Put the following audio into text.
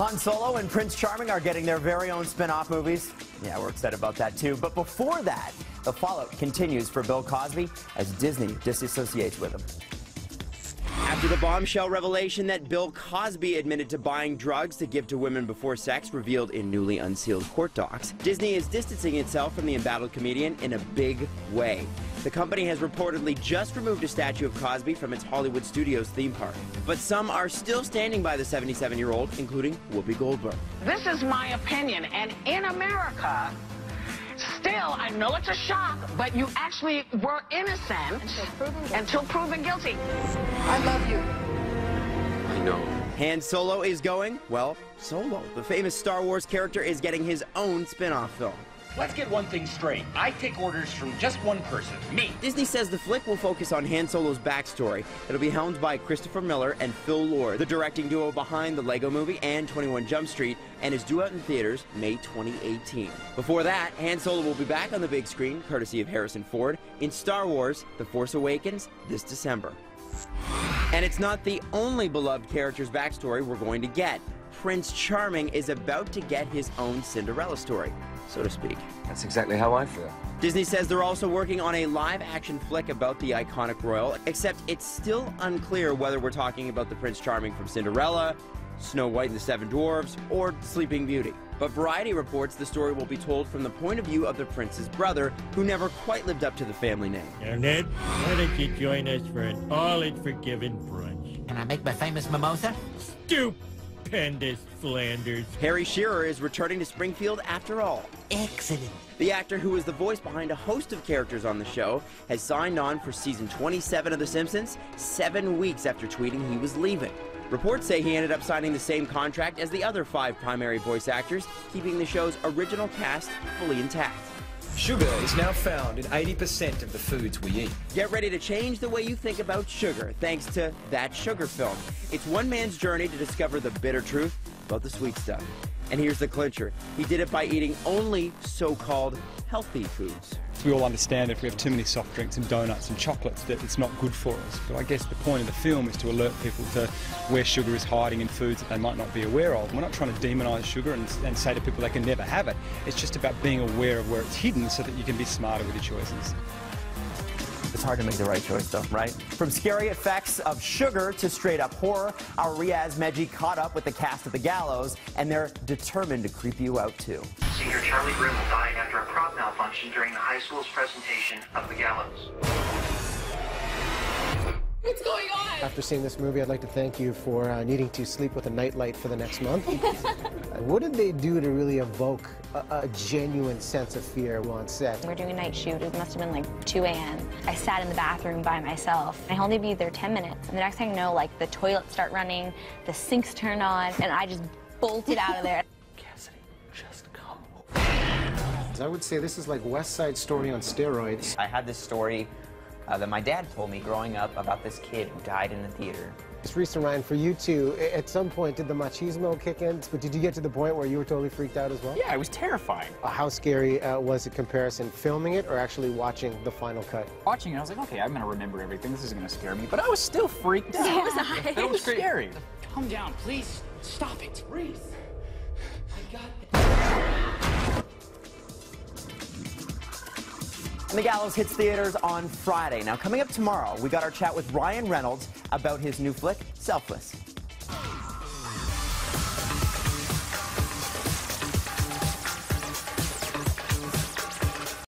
Han Solo and Prince Charming are getting their very own spin-off movies. Yeah, we're excited about that too. But before that, the fallout continues for Bill Cosby as Disney disassociates with him. After the bombshell revelation that Bill Cosby admitted to buying drugs to give to women before sex revealed in newly unsealed court docs, Disney is distancing itself from the embattled comedian in a big way. The company has reportedly just removed a statue of Cosby from its Hollywood Studios theme park. But some are still standing by the 77-year-old, including Whoopi Goldberg. This is my opinion, and in America, still, I know it's a shock, but you actually were innocent until proven guilty. I love you. I know. Han Solo is going, well, solo. The famous Star Wars character is getting his own spin-off film. Let's get one thing straight. I take orders from just one person, me. Disney says the flick will focus on Han Solo's backstory. It'll be helmed by Christopher Miller and Phil Lord, the directing duo behind the Lego Movie and 21 Jump Street, and is due out in theaters May 2018. Before that, Han Solo will be back on the big screen, courtesy of Harrison Ford, in Star Wars: The Force Awakens this December. And it's not the only beloved character's backstory we're going to get. Prince Charming is about to get his own Cinderella story, so to speak. That's exactly how I feel. Disney says they're also working on a live-action flick about the iconic royal, except it's still unclear whether we're talking about the Prince Charming from Cinderella, Snow White and the Seven Dwarfs, or Sleeping Beauty. But Variety reports the story will be told from the point of view of the prince's brother, who never quite lived up to the family name. Now, Ned, why don't you join us for an all-is-forgiven brunch? Can I make my famous mimosa? Stupendous, Flanders. Harry Shearer is returning to Springfield after all. Excellent. The actor, who is the voice behind a host of characters on the show, has signed on for season 27 of The Simpsons 7 weeks after tweeting he was leaving. Reports say he ended up signing the same contract as the other 5 primary voice actors, keeping the show's original cast fully intact. Sugar is now found in 80% of the foods we eat. Get ready to change the way you think about sugar, thanks to That Sugar Film. It's one man's journey to discover the bitter truth about the sweet stuff. And here's the clincher. He did it by eating only so-called healthy foods. We all understand if we have too many soft drinks and donuts and chocolates that it's not good for us. But I guess the point of the film is to alert people to where sugar is hiding in foods that they might not be aware of. We're not trying to demonise sugar and say to people they can never have it. It's just about being aware of where it's hidden so that you can be smarter with your choices. It's hard to make the right choice, though, right? From scary effects of sugar to straight-up horror, our Riaz Meji caught up with the cast of The Gallows, and they're determined to creep you out, too. Senior Charlie Brimble died after a prop malfunction during the high school's presentation of The Gallows. What's going on? After seeing this movie, I'd like to thank you for needing to sleep with a nightlight for the next month. What did they do to really evoke a genuine sense of fear on set? We're doing a night shoot. It must have been like 2 a.m. I sat in the bathroom by myself. I only be there 10 minutes. And the next thing I know, like, the toilets start running, the sinks turn on, and I just bolted out of there. Cassidy, just come. I would say this is like West Side Story on steroids. I had this story that my dad told me growing up about this kid who died in the theater. Reese and Ryan, for you two, at some point, did the machismo kick in? But did you get to the point where you were totally freaked out as well? Yeah, it was terrifying. How scary was the comparison, filming it or actually watching the final cut? Watching it, I was like, okay, I'm going to remember everything. This isn't going to scare me. But I was still freaked out. So was I. It was scary. Calm down, please. Stop it. Reese. I got it. And The Gallows hits theaters on Friday. Now, coming up tomorrow, we got our chat with Ryan Reynolds about his new flick, Selfless.